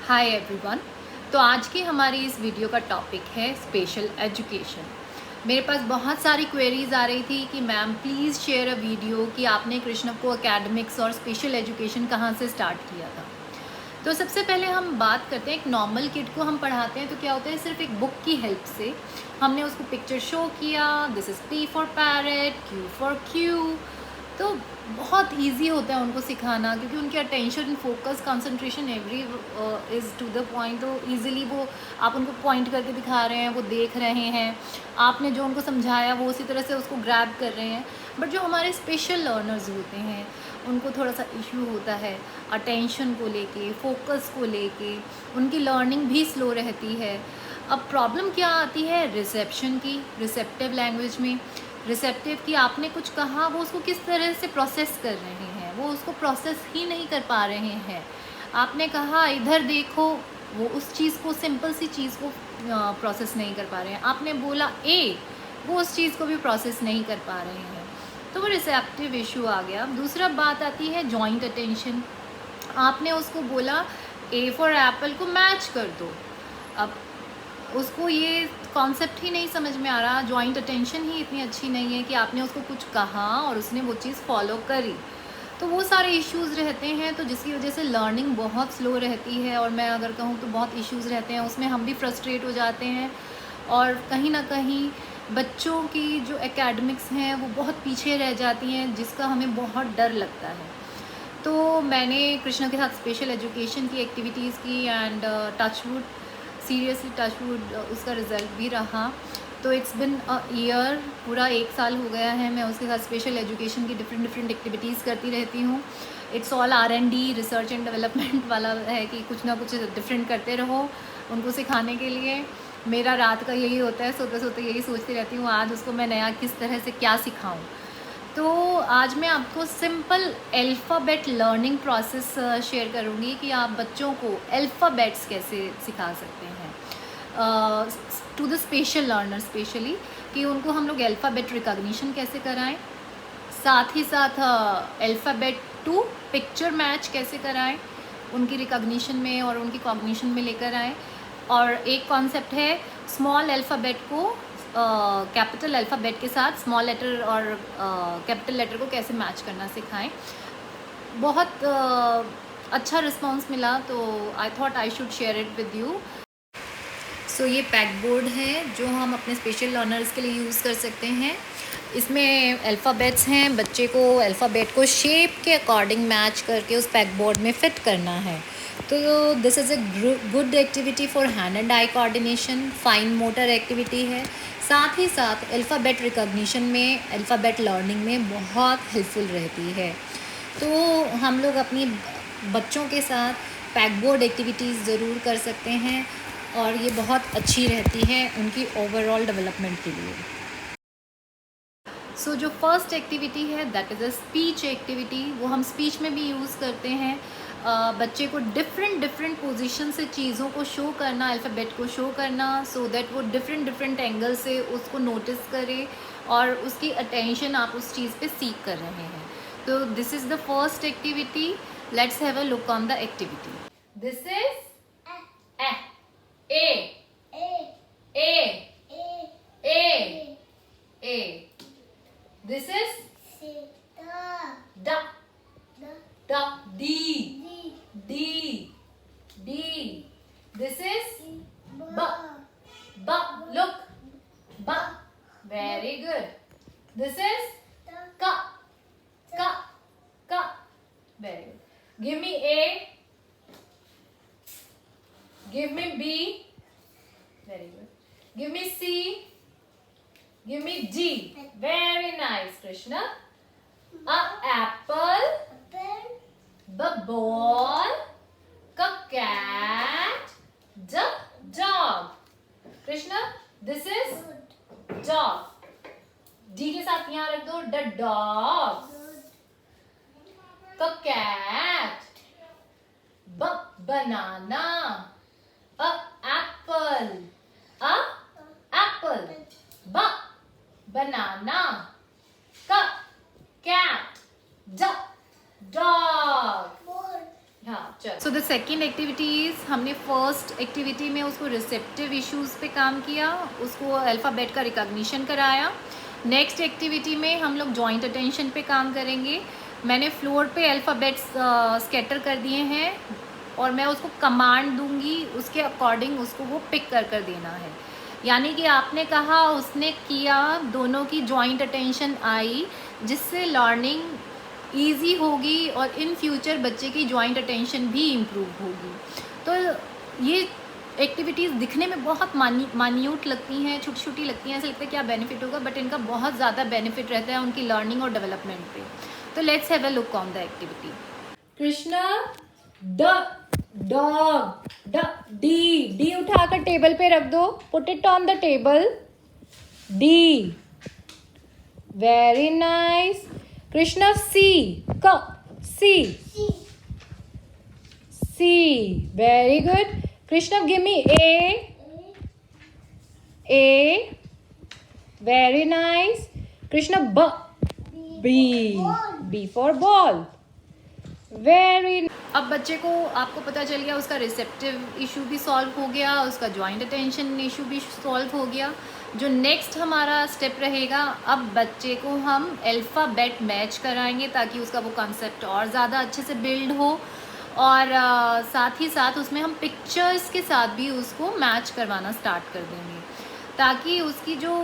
Hi everyone. तो आज की हमारी इस वीडियो का टॉपिक है स्पेशल एजुकेशन। मेरे पास बहुत सारी क्वेरीज आ रही थी कि ma'am please share a video कि आपने कृष्ण को एकेडमिक्स और स्पेशल एजुकेशन कहाँ से स्टार्ट किया था। तो सबसे पहले हम बात करते हैं, एक नॉर्मल किड को हम पढ़ाते हैं तो क्या होता है, सिर्फ एक बुक की हेल्प से हमने उसको पिक्चर शो किया, this is P for parrot, Q for Q. तो बहुत इजी होता है उनको सिखाना, क्योंकि उनकी attention, focus, concentration every is to the point. तो इजीली वो, आप उनको पॉइंट करके दिखा रहे हैं, वो देख रहे हैं, आपने जो उनको समझाया वो उसी तरह से उसको ग्रैब कर रहे हैं। बट जो हमारे स्पेशल लर्नर्स होते हैं उनको थोड़ा सा इशू होता है अटेंशन को लेके, फोकस को लेके, उनकी लर्निंग भी स्लो रहती है। अब प्रॉब्लम क्या आती है, रिसेप्शन की, रिसेप्टिव लैंग्वेज में। रिसेप्टिव की आपने कुछ कहा, वो उसको किस तरह से प्रोसेस कर रहे हैं, वो उसको प्रोसेस ही नहीं कर पा रहे हैं। आपने कहा इधर देखो, वो उस चीज़ को, सिंपल सी चीज़ को प्रोसेस नहीं कर पा रहे हैं। आपने बोला ए, वो उस चीज़ को भी प्रोसेस नहीं कर पा रहे हैं। तो वो रिसेप्टिव इशू आ गया। दूसरा बात आती है जॉइंट अटेंशन। आपने उसको बोला ए फॉर एप्पल को मैच कर दो, अब उसको ये कॉन्सेप्ट ही नहीं समझ में आ रहा, जॉइंट अटेंशन ही इतनी अच्छी नहीं है कि आपने उसको कुछ कहा और उसने वो चीज़ फॉलो करी। तो वो सारे इश्यूज़ रहते हैं, तो जिसकी वजह से लर्निंग बहुत स्लो रहती है, और मैं अगर कहूँ तो बहुत इश्यूज़ रहते हैं उसमें, हम भी फ्रस्ट्रेट हो जाते हैं। और कहीं ना कहीं बच्चों की जो एकेडमिक्स हैं वो बहुत पीछे रह जाती हैं, जिसका हमें बहुत डर लगता है। तो मैंने कृष्णा के साथ स्पेशल एजुकेशन की एक्टिविटीज़ की, एंड टचवुड, सीरियसली टचवुड, उसका रिज़ल्ट भी रहा। तो इट्स बिन अ ईयर, पूरा 1 साल हो गया है मैं उसके साथ स्पेशल एजुकेशन की डिफरेंट एक्टिविटीज़ करती रहती हूँ। It's all R&D, research and development वाला है कि कुछ ना कुछ डिफरेंट करते रहो उनको सिखाने के लिए। मेरा रात का यही होता है, सोते सोते यही सोचती रहती हूँ आज उसको मैं नया किस तरह से क्या सिखाऊँ। तो आज मैं आपको simple alphabet learning process share करूँगी कि आप बच्चों को अल्फ़ाबेट्स कैसे सिखा सकते हैं to the special learner, specially कि उनको हम लोग अल्फ़ाबेट रिकॉग्निशन कैसे कराएं, साथ ही साथ अल्फ़ाबेट टू पिक्चर मैच कैसे कराएं, उनकी रिकॉग्निशन में और उनकी कॉग्निशन में लेकर आएँ। और एक कॉन्सेप्ट है स्मॉल अल्फ़ाबेट को कैपिटल अल्फ़ाबेट के साथ स्मॉल लेटर और कैपिटल लेटर को कैसे मैच करना सिखाएं। बहुत अच्छा रिस्पांस मिला, तो I thought I should share it with you. So ये पैक बोर्ड है जो हम अपने स्पेशल लर्नर्स के लिए यूज़ कर सकते हैं। इसमें अल्फ़ाबेट्स हैं, बच्चे को अल्फ़ाबेट को शेप के अकॉर्डिंग मैच करके उस पैक बोर्ड में फ़िट करना है। तो this is a good activity for hand and eye coordination, fine motor activity है। साथ ही साथ अल्फ़ाबेट रिकॉग्निशन में, अल्फ़ाबेट लर्निंग में बहुत हेल्पफुल रहती है। तो हम लोग अपनी बच्चों के साथ पैक बोर्ड एक्टिविटीज़ ज़रूर कर सकते हैं, और ये बहुत अच्छी रहती है उनकी ओवरऑल डेवलपमेंट के लिए। सो जो फर्स्ट एक्टिविटी है that is a speech activity. वो हम स्पीच में भी यूज़ करते हैं। बच्चे को डिफरेंट पोजीशन से चीज़ों को शो करना, अल्फ़ाबेट को शो करना, सो दैट वो डिफरेंट एंगल से उसको नोटिस करे और उसकी अटेंशन आप उस चीज़ पे सीख कर रहे हैं। तो this is the first activity. Let's have a look on the activity. This is a A A. This is da da D D D. This is ba ba. Look, ba. Very good. This is ka ka ka. Very good. Give me A. Give me B. Very good. Give me C. Give me D. Very nice, Krishna. A apple. B ball. C cat. D dog. Krishna, this is dog. D के साथ यहाँ रख दो, the dog. C cat. B banana. A apple. A apple. B banana. C cat. D dog. हाँ चल। So the second activities, हमने first activity में उसको रिसेप्टिव इश्यूज़ पे काम किया, उसको अल्फ़ाबेट का रिकॉग्निशन कराया। नेक्स्ट एक्टिविटी में हम लोग जॉइंट अटेंशन पे काम करेंगे। मैंने फ्लोर पे अल्फ़ाबेट्स स्कैटर कर दिए हैं और मैं उसको कमांड दूंगी, उसके अकॉर्डिंग उसको वो पिक कर देना है। यानी कि आपने कहा, उसने किया, दोनों की जॉइंट अटेंशन आई, जिससे लर्निंग ईजी होगी और इन फ्यूचर बच्चे की जॉइंट अटेंशन भी इम्प्रूव होगी। तो ये एक्टिविटीज़ दिखने में बहुत मान्यूट लगती हैं, छोटी छोटी लगती हैं, ऐसा लगता है क्या बेनिफिट होगा, बट इनका बहुत ज़्यादा बेनिफिट रहता है उनकी लर्निंग और डेवलपमेंट पे। तो let's have a look on the activity. Krishna, ड डॉग, ड डी, डी उठाकर टेबल पे रख दो, put it on the table. D, very nice. Krishna, C, क, C, C, very good. Krishna, give me A, very nice. Krishna, ब, B, B for ball, very. अब बच्चे को, आपको पता चल गया, उसका रिसेप्टिव इशू भी सॉल्व हो गया, उसका जॉइंट अटेंशन इशू भी सॉल्व हो गया। जो नेक्स्ट हमारा स्टेप रहेगा, अब बच्चे को हम अल्फ़ाबेट मैच कराएंगे ताकि उसका वो कॉन्सेप्ट और ज़्यादा अच्छे से बिल्ड हो, और साथ ही साथ उसमें हम पिक्चर्स के साथ भी उसको मैच करवाना स्टार्ट कर देंगे, ताकि उसकी जो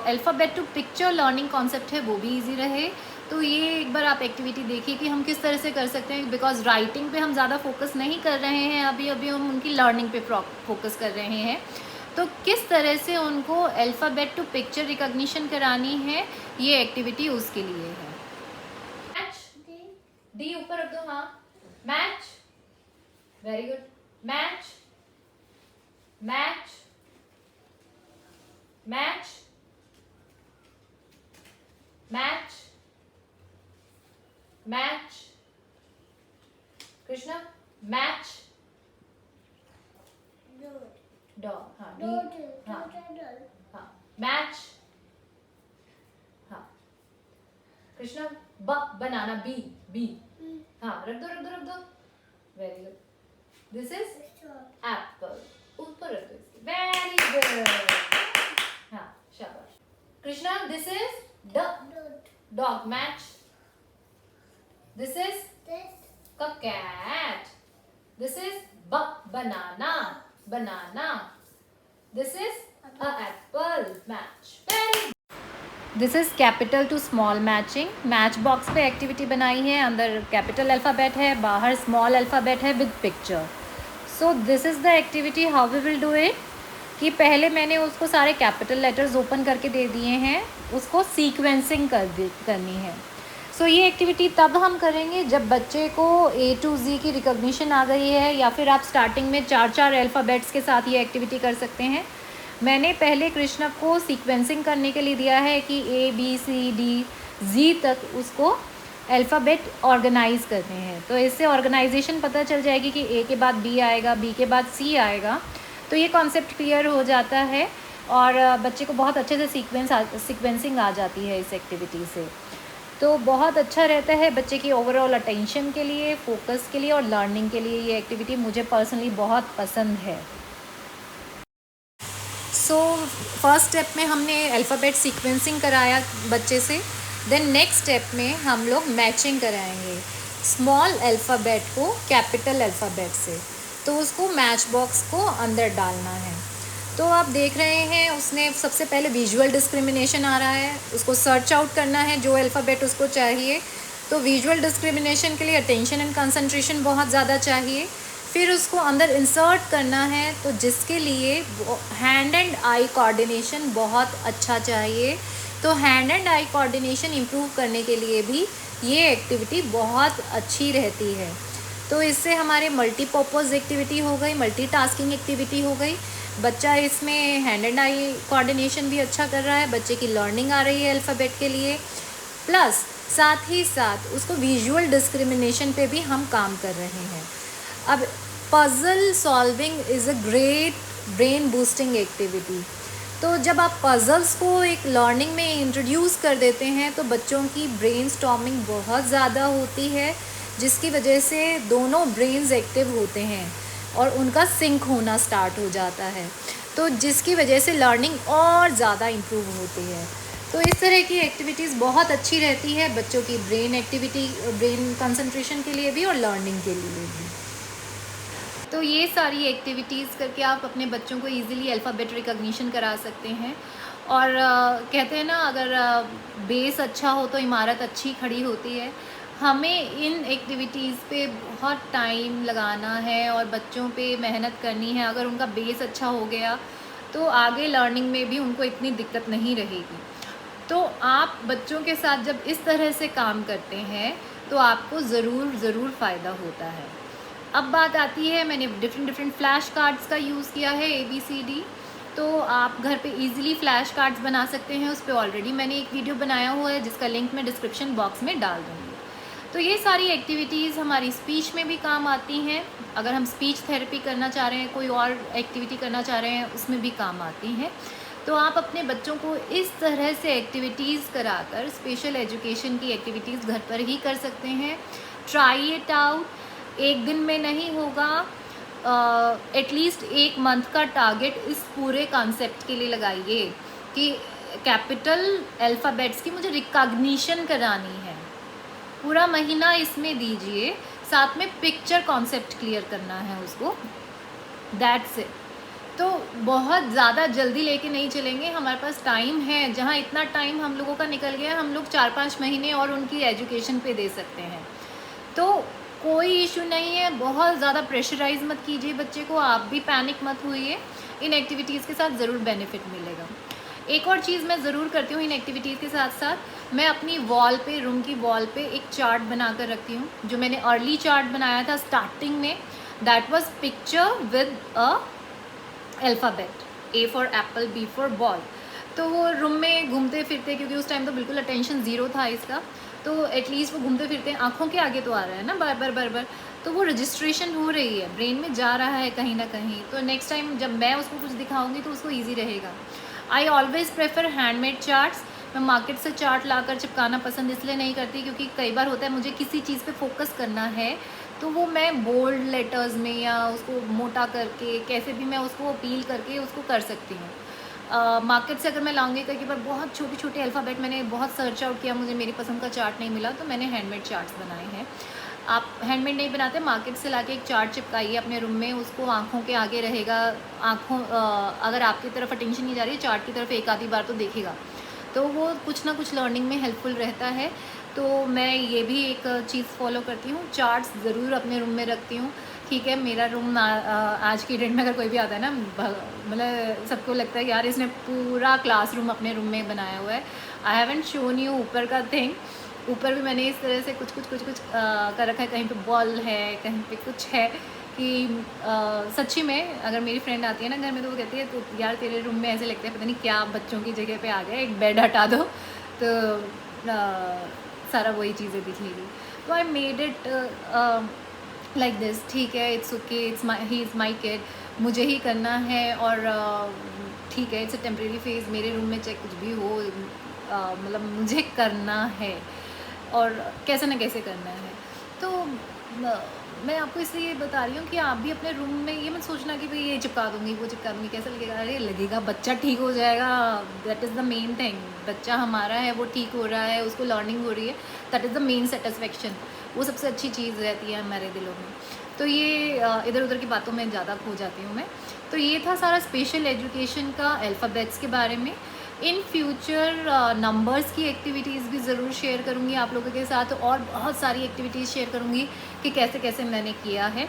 alphabet to picture learning concept है वो भी इजी रहे। तो ये एक बार आप एक्टिविटी देखिए कि हम किस तरह से कर सकते हैं, बिकॉज राइटिंग पे हम ज़्यादा फोकस नहीं कर रहे हैं, अभी हम उनकी लर्निंग पे फोकस कर रहे हैं। तो किस तरह से उनको अल्फ़ाबेट टू पिक्चर रिकॉग्निशन करानी है, ये एक्टिविटी उसके लिए है। मैच, डी ऊपर रख दो, हाँ, match, very good. Match, match, match, match, match. Krishna, match, dog, हाँ, हाँ, हाँ, मैच, हाँ। कृष्णा, ब, बनाना, बी, बी, हाँ, रख दो, very good. This is apple, ऊपर रख दो इसके, वेरी गुड, हाँ, शाबाश। Krishna, this is the dog, match. This is का कैट, दिस इज ब, banana, this is a apple, match, very. This is capital to small matching. Match box पे activity बनाई है, अंदर कैपिटल अल्फ़ाबेट है, बाहर स्मॉल अल्फ़ाबेट है with picture. So this is the activity, how we will do it, कि पहले मैंने उसको सारे कैपिटल लेटर्स ओपन करके दे दिए हैं, उसको सीक्वेंसिंग करनी है। सो ये एक्टिविटी तब हम करेंगे जब बच्चे को A to Z की रिकॉग्निशन आ गई है, या फिर आप स्टार्टिंग में 4 अल्फ़ाबेट्स के साथ ये एक्टिविटी कर सकते हैं। मैंने पहले कृष्णा को सीक्वेंसिंग करने के लिए दिया है कि A B C D Z तक उसको अल्फ़ाबेट ऑर्गेनाइज़ करने हैं। तो इससे ऑर्गेनाइजेशन पता चल जाएगी कि A के बाद B आएगा, B के बाद C आएगा, तो ये कॉन्सेप्ट क्लियर हो जाता है और बच्चे को बहुत अच्छे से सीक्वेंसिंग आ जाती है इस एक्टिविटी से। तो बहुत अच्छा रहता है बच्चे की ओवरऑल अटेंशन के लिए, फोकस के लिए और लर्निंग के लिए। ये एक्टिविटी मुझे पर्सनली बहुत पसंद है। सो फर्स्ट स्टेप में हमने अल्फ़ाबेट सीक्वेंसिंग कराया बच्चे से, देन नेक्स्ट स्टेप में हम लोग मैचिंग कराएंगे स्मॉल अल्फ़ाबेट को कैपिटल अल्फ़ाबेट से। तो उसको मैच बॉक्स को अंदर डालना है। तो आप देख रहे हैं, उसने सबसे पहले विजुअल डिस्क्रिमिनेशन आ रहा है, उसको सर्च आउट करना है जो अल्फ़ाबेट उसको चाहिए। तो विजुअल डिस्क्रिमिनेशन के लिए अटेंशन एंड कंसंट्रेशन बहुत ज़्यादा चाहिए। फिर उसको अंदर इंसर्ट करना है, तो जिसके लिए हैंड एंड आई कोऑर्डिनेशन बहुत अच्छा चाहिए। तो hand and eye coordination improve करने के लिए भी ये एक्टिविटी बहुत अच्छी रहती है। तो इससे हमारे मल्टीपर्पज़ एक्टिविटी हो गई, मल्टीटास्किंग एक्टिविटी हो गई। बच्चा इसमें हैंड एंड आई कोऑर्डिनेशन भी अच्छा कर रहा है, बच्चे की लर्निंग आ रही है अल्फ़ाबेट के लिए, प्लस साथ ही साथ उसको विजुअल डिस्क्रिमिनेशन पे भी हम काम कर रहे हैं। अब puzzle solving is a great brain boosting activity. तो जब आप पज़ल्स को एक लर्निंग में इंट्रोड्यूस कर देते हैं तो बच्चों की ब्रेन स्टॉर्मिंग बहुत ज़्यादा होती है, जिसकी वजह से दोनों ब्रेन्स एक्टिव होते हैं और उनका सिंक होना स्टार्ट हो जाता है, तो जिसकी वजह से लर्निंग और ज़्यादा इम्प्रूव होती है। तो इस तरह की एक्टिविटीज़ बहुत अच्छी रहती है बच्चों की ब्रेन एक्टिविटी, ब्रेन कंसंट्रेशन के लिए भी और लर्निंग के लिए भी। तो ये सारी एक्टिविटीज़ करके आप अपने बच्चों को इजीली अल्फ़ाबेट रिकॉग्निशन करा सकते हैं। और कहते हैं ना, अगर बेस अच्छा हो तो इमारत अच्छी खड़ी होती है। हमें इन एक्टिविटीज़ पे बहुत टाइम लगाना है और बच्चों पे मेहनत करनी है। अगर उनका बेस अच्छा हो गया तो आगे लर्निंग में भी उनको इतनी दिक्कत नहीं रहेगी। तो आप बच्चों के साथ जब इस तरह से काम करते हैं तो आपको ज़रूर फ़ायदा होता है। अब बात आती है, मैंने डिफरेंट फ्लैश कार्ड्स का यूज़ किया है ABCD। तो आप घर पे इजीली फ्लैश कार्ड्स बना सकते हैं। उस पर ऑलरेडी मैंने एक वीडियो बनाया हुआ है जिसका लिंक मैं डिस्क्रिप्शन बॉक्स में डाल दूँगी। तो ये सारी एक्टिविटीज़ हमारी स्पीच में भी काम आती हैं। अगर हम स्पीच थेरेपी करना चाह रहे हैं, कोई और एक्टिविटी करना चाह रहे हैं, उसमें भी काम आती हैं। तो आप अपने बच्चों को इस तरह से एक्टिविटीज़ कराकर स्पेशल एजुकेशन की एक्टिविटीज़ घर पर ही कर सकते हैं। Try it out. एक दिन में नहीं होगा, एटलीस्ट 1 मंथ का टारगेट इस पूरे कॉन्सेप्ट के लिए लगाइए कि कैपिटल अल्फ़ाबेट्स की मुझे रिकॉग्निशन करानी है। पूरा महीना इसमें दीजिए, साथ में पिक्चर कॉन्सेप्ट क्लियर करना है उसको, दैट्स इट। तो बहुत ज़्यादा जल्दी लेके नहीं चलेंगे, हमारे पास टाइम है। जहाँ इतना टाइम हम लोगों का निकल गया, हम लोग 4-5 महीने और उनकी एजुकेशन पे दे सकते हैं। तो कोई इशू नहीं है, बहुत ज़्यादा प्रेशराइज़ मत कीजिए बच्चे को, आप भी पैनिक मत होइए। इन एक्टिविटीज़ के साथ ज़रूर बेनिफिट मिलेगा। एक और चीज़ मैं ज़रूर करती हूँ इन एक्टिविटीज़ के साथ साथ, मैं अपनी वॉल पे, रूम की वॉल पे एक चार्ट बना कर रखती हूँ। जो मैंने अर्ली चार्ट बनाया था स्टार्टिंग में, that was picture with a alphabet, A for Apple, B for ball. तो वो रूम में घूमते फिरते, क्योंकि उस टाइम तो बिल्कुल अटेंशन ज़ीरो था इसका, तो एटलीस्ट वो घूमते फिरते आँखों के आगे तो आ रहा है ना बार बार, तो वो रजिस्ट्रेशन हो रही है, ब्रेन में जा रहा है कहीं ना कहीं। तो नेक्स्ट टाइम जब मैं उसको कुछ दिखाऊंगी तो उसको ईजी रहेगा। I always prefer handmade charts. मैं मार्केट से चार्ट लाकर चिपकाना पसंद इसलिए नहीं करती क्योंकि कई बार होता है मुझे किसी चीज़ पे फोकस करना है, तो वो मैं बोल्ड लेटर्स में या उसको मोटा करके कैसे भी मैं उसको अपील करके उसको कर सकती हूँ। मार्केट से अगर मैं लाऊंगी, कई बार बहुत छोटे छोटे अल्फ़ाबेट, मैंने बहुत सर्च आउट किया, मुझे मेरी पसंद का चार्ट नहीं मिला, तो मैंने हैंडमेड चार्ट्स बनाए हैं। आप हैंडमेड नहीं बनाते, मार्केट से लाके एक चार्ट चिपकाइए अपने रूम में, उसको आँखों के आगे रहेगा। अगर आपकी तरफ अटेंशन नहीं जा रही है, चार्ट की तरफ एक आधी बार तो देखेगा, तो वो कुछ ना कुछ लर्निंग में हेल्पफुल रहता है। तो मैं ये भी एक चीज़ फॉलो करती हूँ, चार्ट्स ज़रूर अपने रूम में रखती हूँ। ठीक है, मेरा रूम आज की डेट में अगर कोई भी आता है ना, मतलब सबको लगता है यार इसने पूरा क्लासरूम अपने रूम में बनाया हुआ है। आई हैवंट शोन यू ऊपर का थिंग। ऊपर भी मैंने इस तरह से कुछ कर रखा है, कहीं पे बॉल है, कहीं पे कुछ है कि सच्ची में अगर मेरी फ्रेंड आती है ना घर में तो वो कहती है तो यार तेरे रूम में ऐसे लगता है पता नहीं क्या बच्चों की जगह पे आ गया, एक बेड हटा दो तो सारा वही चीज़ें दिखेगी। तो I made it like this. ठीक है, it's okay, he is my kid, मुझे ही करना है और ठीक है, इट्स अ टेम्प्रेरी फेज। मेरे रूम में चाहे कुछ भी हो, मतलब मुझे करना है और कैसे ना कैसे करना है। तो मैं आपको इसलिए बता रही हूँ कि आप भी अपने रूम में ये मत सोचना कि भाई ये चिपका दूँगी, वो चिपका दूँगी, कैसा लगेगा। अरे लगेगा, बच्चा ठीक हो जाएगा, that is the main thing. बच्चा हमारा है, वो ठीक हो रहा है, उसको लर्निंग हो रही है, that is the main satisfaction. वो सबसे अच्छी चीज़ रहती है हमारे दिलों में। तो ये इधर उधर की बातों में ज़्यादा खो जाती हूँ मैं। तो ये था सारा स्पेशल एजुकेशन का अल्फ़ाबेट्स के बारे में। इन फ्यूचर नंबर्स की एक्टिविटीज़ भी ज़रूर शेयर करूँगी आप लोगों के साथ, और बहुत सारी एक्टिविटीज़ शेयर करूँगी कि कैसे कैसे मैंने किया है।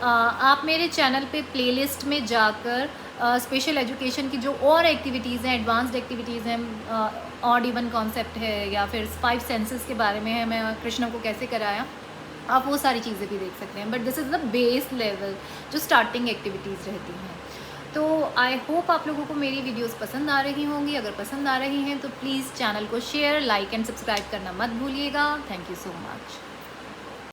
आप मेरे चैनल पे प्लेलिस्ट में जाकर स्पेशल एजुकेशन की जो और एक्टिविटीज़ हैं, एडवांस्ड एक्टिविटीज़ हैं, ऑड इवन कॉन्सेप्ट है या फिर 5 सेंसेस के बारे में है, मैं कृष्णा को कैसे कराया, आप वो सारी चीज़ें भी देख सकते हैं। But this is the base level जो स्टार्टिंग एक्टिविटीज़ रहती हैं। तो आई होप आप लोगों को मेरी वीडियोस पसंद आ रही होंगी। अगर पसंद आ रही हैं तो प्लीज़ चैनल को शेयर, लाइक एंड सब्सक्राइब करना मत भूलिएगा। Thank you so much.